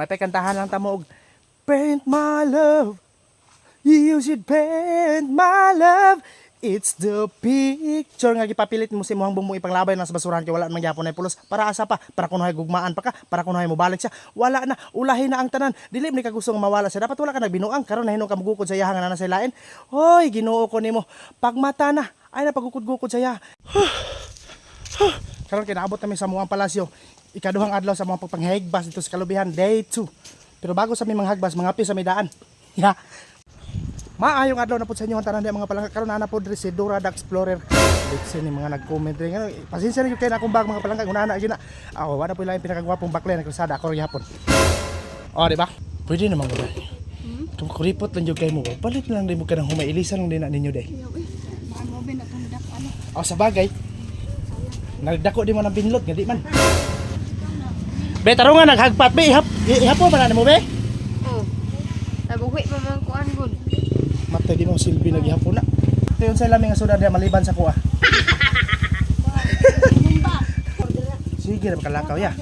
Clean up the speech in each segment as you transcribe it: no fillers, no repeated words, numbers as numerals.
May kantahan lang tamo og paint my love. You should paint my love. It's the picture nga gipapilit mo si muhang bumuo ipanglabay na sa basurahan kay wala man gyapon ay pulos. Para asa pa? Para kunohay gugmaan pa ka? Para kunohay mo balik siya? Wala na, ulahi na ang tanan. Dili ni ka gustong mawala siya. Dapat wala ka nagbinuang karon nahinog ka mugukod sa yaha nga na sa lain. Hoy, Ginoo ko nimo. Pagmata na ay na pagukod-gukod sa yaha. Karon kay naabot kami sa muang palasyo. Ikaduhang adlaw sa mga pagpanghigbas dito sa Kalubihan, day 2. Pero bago sa mga hagbas, mga pi sa may daan. Ya. Maayong adlaw na po sa inyo ang tanan mga palangga. Karon na po diri si Dora the Explorer. Listen ni mga nag-comment rin. Pasensya niyo kay na akong bag mga palangga. Una gyud na. Ako wala po lang pinakagwapong bakle na kalsada ako gyapon. Oh, di ba? Pwede naman mo. Kung kuripot lang jud kay mo. Palit lang din mo kanang humailisan lang din na ninyo day. Ano ba na tundak ano? Oh, sa bagay. Nagdako di mo ng binlot nga di man. Be taro nga naghagpat be ihapo man na mo be. Oh. Nabuhi pa man kuan gud. Matay di mo silbi naghihapon na. Ito yun sa laming nga suda diya maliban sa kuha. Sige na makalakaw ya.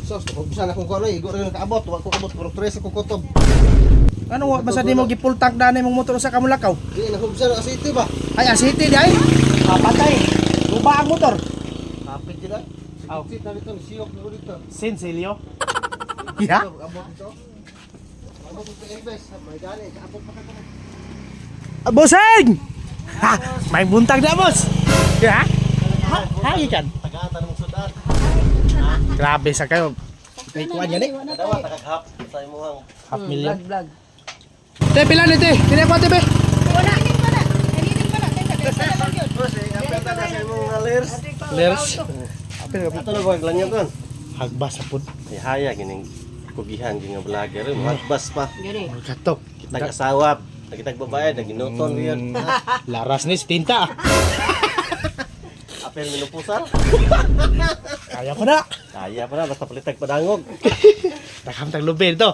Sos, kung sana kung kuno, igo rin nakaabot, wa ko abot pero tres ko kutob. Ano basta di mo gipul tank danay mong motor sa kamulakaw? Di na kung sana asiti ba? Ay asiti di ay. Patay. Luba ang motor. Kapit dila. Aw, sit na dito, siyok na dito. Sinsilyo. Ya. Abot dito. Abot ko invest, may dali, abot pa ka. Boseng! Ha, may buntag na boss. Ya. Ha, ikan. Tagatan mong sudan. Grabe sa kayo. May kuha niya ni. Dawa tagaghap sa imuhang Half million. Vlog. Te pila ni te. Kini ko te be. Wala din pala. Kaninin pala. Teka, yun. Bos, apeta na sa imong alers. Lers. Ato na ba lang yan Hagbas sa pud. Ihaya gining kugihan ging nga vlogger, magbas pa. Gani. Katok. Kitag asawa, kitag babae, naginuton riyan. Laras ni tinta. Apel minupusal. Kaya ko na. Kaya pa na basta palitag padangog. Takam tag lubid to.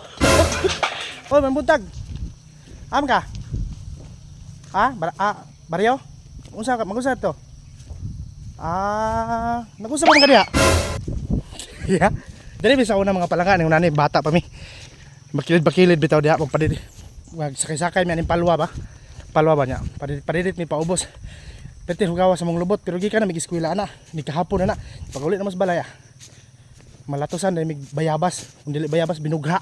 Oh, mambuntag. Am ka? Ha? Baryo? Unsa ka? Magusa to? Nagusa mo ka diha? Yeah. Dali bisa una mga palangga ning unani bata pa mi. Bakilid bitaw diha magpadid. Magsakay-sakay mi aning palwa ba? Palwa ba nya? Padidit mi paubos. Pwede hugawa sa mong lubot pero gikan na mig-eskwela na. Ni kahapon na. Pag-uli na mas balaya. Malatosan na mig bayabas. Kung dili bayabas binugha.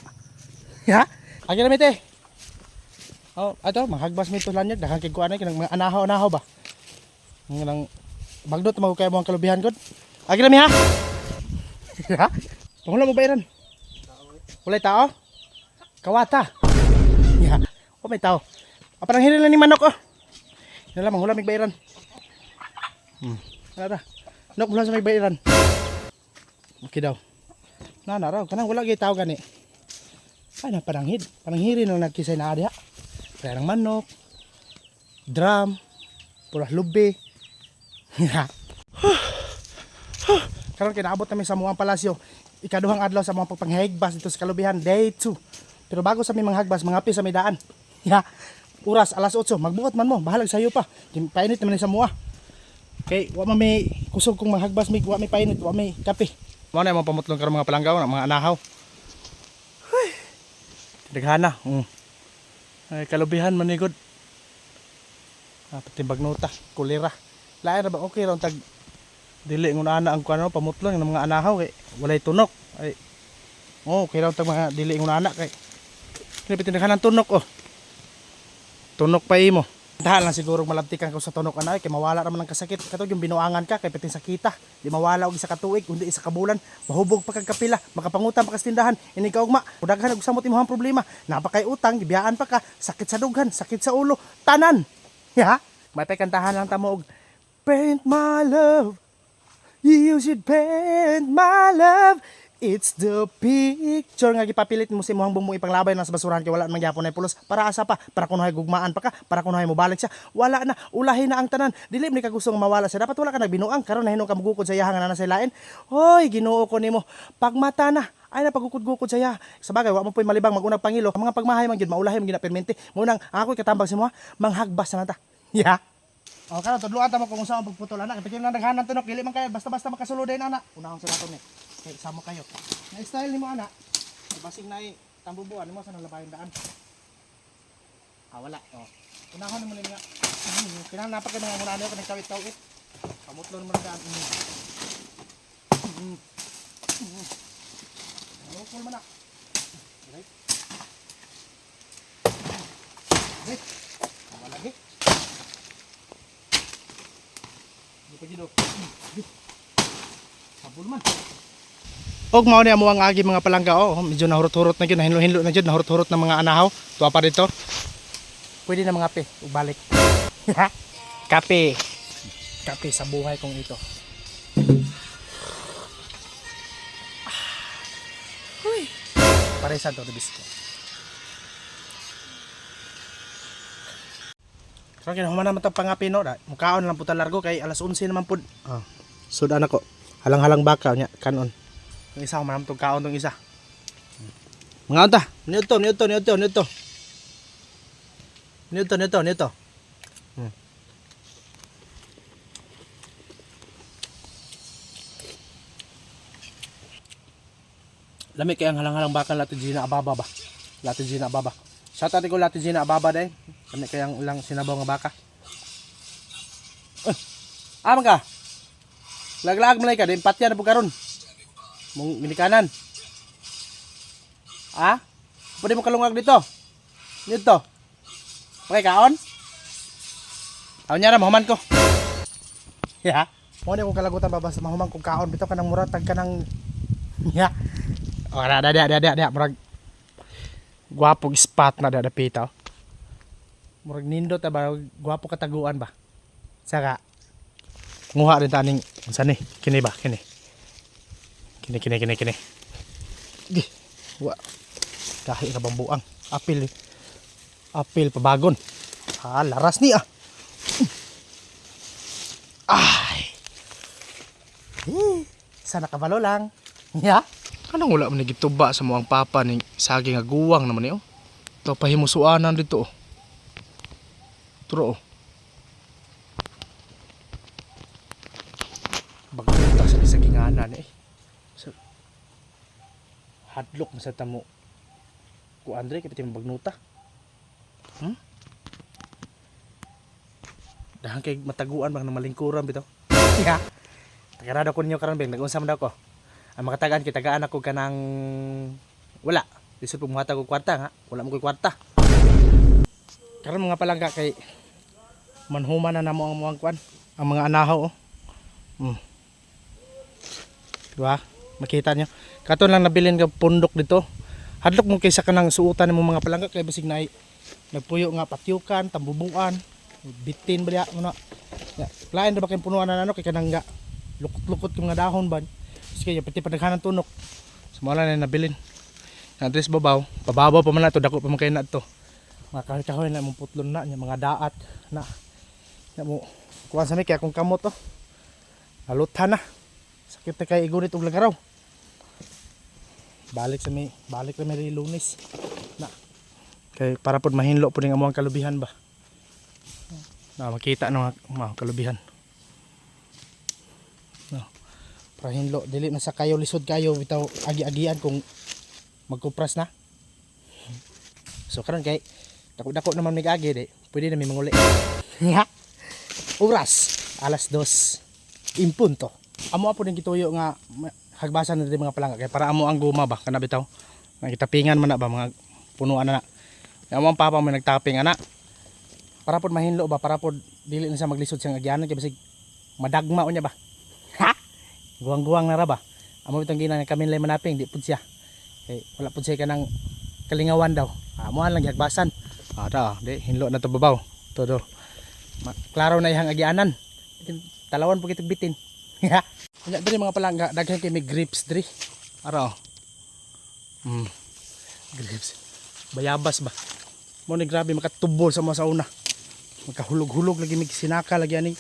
Ya? Agi na mi te. Oh, ato manghagbas mi to lanyag daghang kay kuan kanang mga anahaw-anahaw ba. Nang bagdot mo kay mo ang Kalubihan gud. Agi na mi ha. Ha? Wala mo bayaran. Wala tao? Kawata. Ya. O may tao. Apa nang hiril ni manok oh. Nala manghula mig bayaran. Nara. Nok mula sa may bayaran. Okay daw. Na raw kanang wala gyud tao gani. Ay na pananghiri nang nagkisay na adya. Kaya ng manok. Drum. Puras lubi. Ya. Karon kay naabot kami sa muang palasyo. Ikaduhang adlaw sa mga pagpanghigbas dito sa Kalubihan, day 2. Pero bago sa mga hagbas, mga pi sa may daan. Ya. Oras alas 8, magbuot man mo, bahalag sayo pa. Painit naman sa muha. Kay wa man may kusog kong maghagbas, wa may painit, wa may kape. Mao na yung pamutlong karon mga palanggaw, mga anahaw. Ay. Daghana. Ay Kalubihan man ni good. Pati bagnota, kulira. Lain ra ba okay ra tag dili ngun ana ang kuno pamutlon ng mga anahaw kay walay tunok ay kay raw tag mga dili ngun ana kay piti naghanan tunok tunok pa imo dahil lang siguro malabtikan ko sa tunok ana kay mawala ra man ang kasakit katong yung binuangan ka kay pitin sakita di mawala og isa ka tuig kundi isa ka bulan mahubog pa kag kapila makapangutang pa kas tindahan ini ka ugma daghan og samot imong problema napakay utang gibiyaan pa ka sakit sa dughan sakit sa ulo tanan ya may kantahan lang tamo og paint my love. You should paint my love. It's the picture nga gipapilit mo si muhang bumuo ipanglabay na sa basurahan kay wala man gyapon ay pulos. Para asa pa? Para kunohay gugmaan pa ka? Para kunohay mo balik siya? Wala na, ulahi na ang tanan. Dili ni ka gustong mawala siya. Dapat wala ka nagbinuang karon nahinog ka mugukod sa yaha nga na sa lain. Hoy, Ginoo ko nimo. Pagmata na ay na pagukod-gukod sa yaha. Sa bagay, wa mo po'y malibang magunang pangilo. Ang mga pagmahay man gyud maulahi man ginapermente. Munang ako katambag si mo, manghagbas na ta. Ya. Oh, karon tudloan ta mo kung unsa ang pagputol anak. Pitin lang daghanan tunok, dili man kay basta-basta makasulod din anak. Unahon sa naton ni. Kay samo kayo. Na style nimo anak. Basing na tambubuan mo sa nalabayan daan. Wala. Oh. Unahon naman nga. Kinahanglan napak kay mga muna niyo kanang kawit-kawit. Pamutlon mo na daan. Lukol man na. Right. Right. Wala lagi. Di pa gido. Sabul man. Og mao ni amo ang agi mga palangga medyo nahurot-hurot na gyud, nahinlo-hinlo na gyud, nahurot-hurot na mga anahaw. Tuwa pa dito. Pwede na mga kape, ug balik. Kape. Kape sa buhay kong ito. Huy. Paresa to bisko. So human naman tang pangapi no, mukaon lang puta largo kay alas 11 naman pud. Sud anak ko. Halang-halang baka nya kanon. Yung isa ko manam tong kaon tong isa. Mga unta, nito. Lami kaya ang halang-halang baka Lato Gina Ababa ba? Lato Gina Ababa. Shout out ko Lato Gina Ababa dai. Lami kaya ang ilang sinabaw nga baka. Aman ka? Lag-lag malay ka, din patya na po karon. Mong minikanan. Pwede mo kalungag dito. Dito. Okay, kaon? Aw niya ra mahuman ko. Ya. Mo ni ko kalagutan babas mahuman ko kaon bitaw kanang muratag kanang ya. Ada murag guwapo spot na dada pita. Murag nindot ba guwapo kataguan ba. Saka nguha rin taning unsa ni? Kini ba? Kini. Gi. Wa. Kahi ka bambuang. Apil pabagon. Laras ni Ay. Sana kabalo lang. Ya. Anong wala man nagituba sa muang papa ni saging aguwang naman niyo. Ito pahimusuanan dito. Turo. Bagta sa saginganan So, hadlok sa tamo. Ku Andre kapit yung bagnuta. Dahan kay mataguan bang malingkuran bitaw. Ya. Tagarado ko ninyo karon beng nag-unsa man daw ko. Ang makatagaan kitagaan ako kanang wala. Lisod po muhatag og kwarta nga. Wala mo koy kwarta. Karon mga palangga kay manhuman na namo ang muang kwan, ang mga anahaw Diba? Makita nyo. Katon lang nabilin ka pundok dito. Hadlok mo kaysa kanang suutan ng mga palangga kay basig na nagpuyo nga patyukan, tambubuan, bitin ba mo na. Lain na ba kayong punuan na kay kanang nga lukot-lukot yung mga dahon ba. Sige, pati padaghanan tunok. Sumala na nabilin. Andres babaw, pababaw pa man na to, dako pa man kayo na to. Mga kahoy-kahoy na mong putlon na, yung mga daat na mo kuha sa mi kaya kung kamot haluthan na. Sakit na kay igunit og lagaraw. Balik na may Lunes na kay para pod mahinlo pod ang among kalubihan ba. Na makita ng mga kalubihan. No. Para hinlo dili na sa kayo lisod kayo bitaw agi-agian kung magkupras na. So karon kay dako-dako naman mig agi de, pwede na mi manguli. Nga. Oras alas 2 impunto. Amo po ning gituyo nga hagbasan na din mga palangga kay para amo ang guma ba kana bitaw. Nagitapingan man na ba mga punuan na. Amo ang papa mo nagtaping ana. Para pod mahinlo ba para pod dili na sa maglisod siyang agyanan kay basig madagma unya ba. Ha? Guwang-guwang na ra ba. Amo bitong ginang kami lay manaping di pud siya. Kay wala pud siya kanang kalingawan daw. Amo lang hagbasan. Di hinlo na to babaw. Todo. Klaro na ihang agyanan. Talawan po kitong bitin. Kanya diri mga palangga daghan kay may grapes diri. Ara. Grapes. Bayabas ba. Mo ni grabe makatubol sa mga sauna. Magkahulog-hulog lagi mig sinaka lagi ani.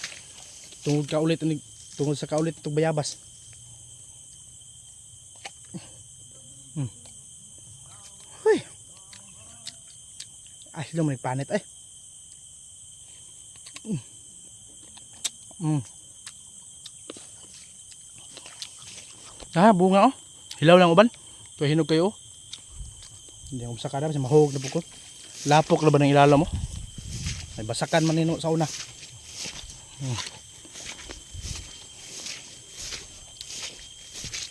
Tungod ka ulit ani tungod sa kaulit itong bayabas. Hoy. Ay, sila mo nagpanit ay. Bunga Hilaw lang uban. Ito hinog kayo Hindi ako sa kada, kasi mahog na po ko. Lapok na ba ng ilalo mo? May basakan man nino sa una.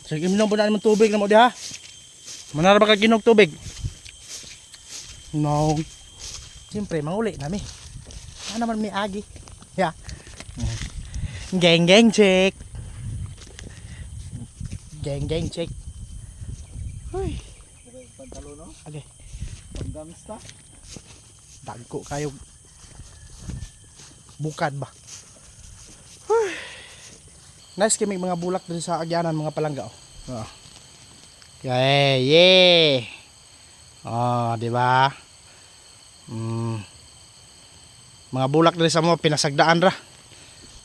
Sige, minom po na naman tubig na mo di ha. Manara ba ka ginog tubig? No. Siyempre, manguli nami. Ano naman may agi. Yeah. Geng geng check. Geng geng check. Uy. Pantalo no? Okay. Panggamista. Dagko kayo. Bukad ba? Uy. Nice kay may mga bulak dito sa agyanan, mga palangga oh. Oh. Yeah. Oh, di ba? Mga bulak dito sa mo pinasagdaan ra.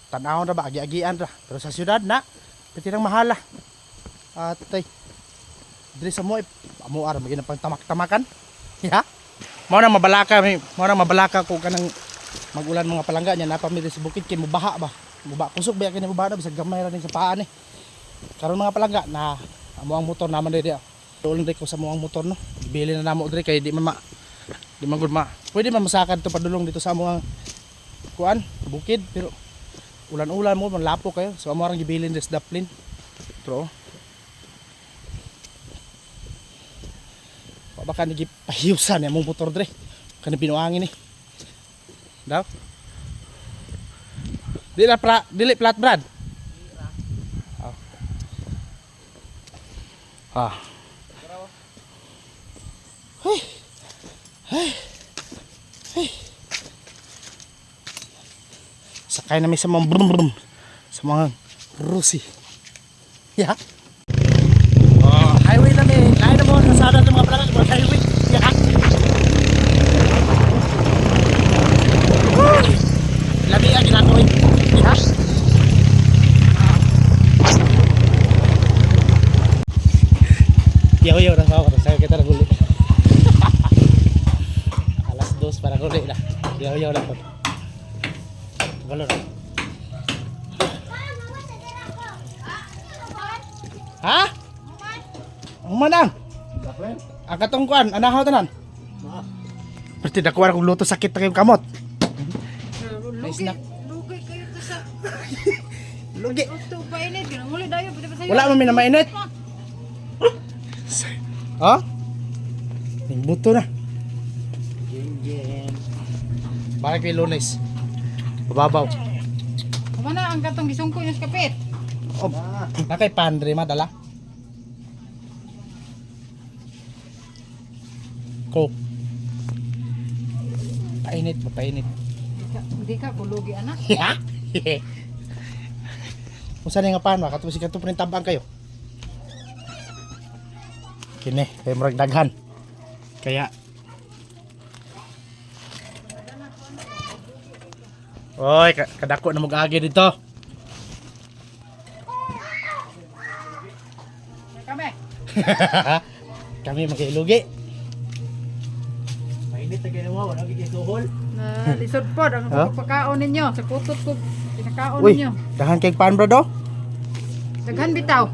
Tanawon ra ba agi-agian ra. Pero sa syudad na piti nang mahala. At ay diri sa mo amo ara magina pang tamak-tamakan. Ya. Mao na mabalaka ko kanang magulan mga palangga nya napami sa bukid kay mubaha ba. Muba kusog ba kini mubaha na bisag gamay ra ning sa paa ni. Karon mga palangga na amo ang motor naman diri. Tuling diri ko sa mo ang motor no. Bili na namo diri kay di man gud ma. Pwede man masakad to padulong dito sa amo ang kuan bukid pero ulan-ulan mo manlapo kayo. So amo arang gibilin des daplin. Pero baka nagipahiyusan among motor dre. Kani pinuangin ni. Daw. Dili plat brad. Ah. Hey. Sakay namin sa mga brum sa mga rusi. Ya. Oh, highway namin. Lain na mo sa sada ng mga palangga sa highway. Ya. Labi ang ginagawa. Ya. Yaw na ako sa kita naguli. Alas 2 para guli na. Yaw na po. Galo na. Ha? Umanang. Ang katong kuan, anahaw tanan. Pati nakuha kong luto sakit na kayong kamot. Nice na. Lugi kayo to sa Lugi. usto pa init. Ginamuli dayo. Pwede pa sa'yo. Wala man na mainit. Ha? Yung buto na. Bakit kay Lunes? Bababaw. Kuma na ang katong gisungko yung kapit. Oh, nakay pandre madala. Coke. Painit. Hindi ka kulugi anak. Ya. Kung saan nga pan, katong si katong tabang kayo. Kini, kay murag daghan. Kaya oy, kadako na mag-agi dito. Kami. Kami mag-ilugi. Mainit na ginawa, wala kang suhol. Na lisod po ang pagkakaon ninyo sa kutot ko pinakaon Uy, ninyo. dahan kay pan bro do. Daghan bitaw.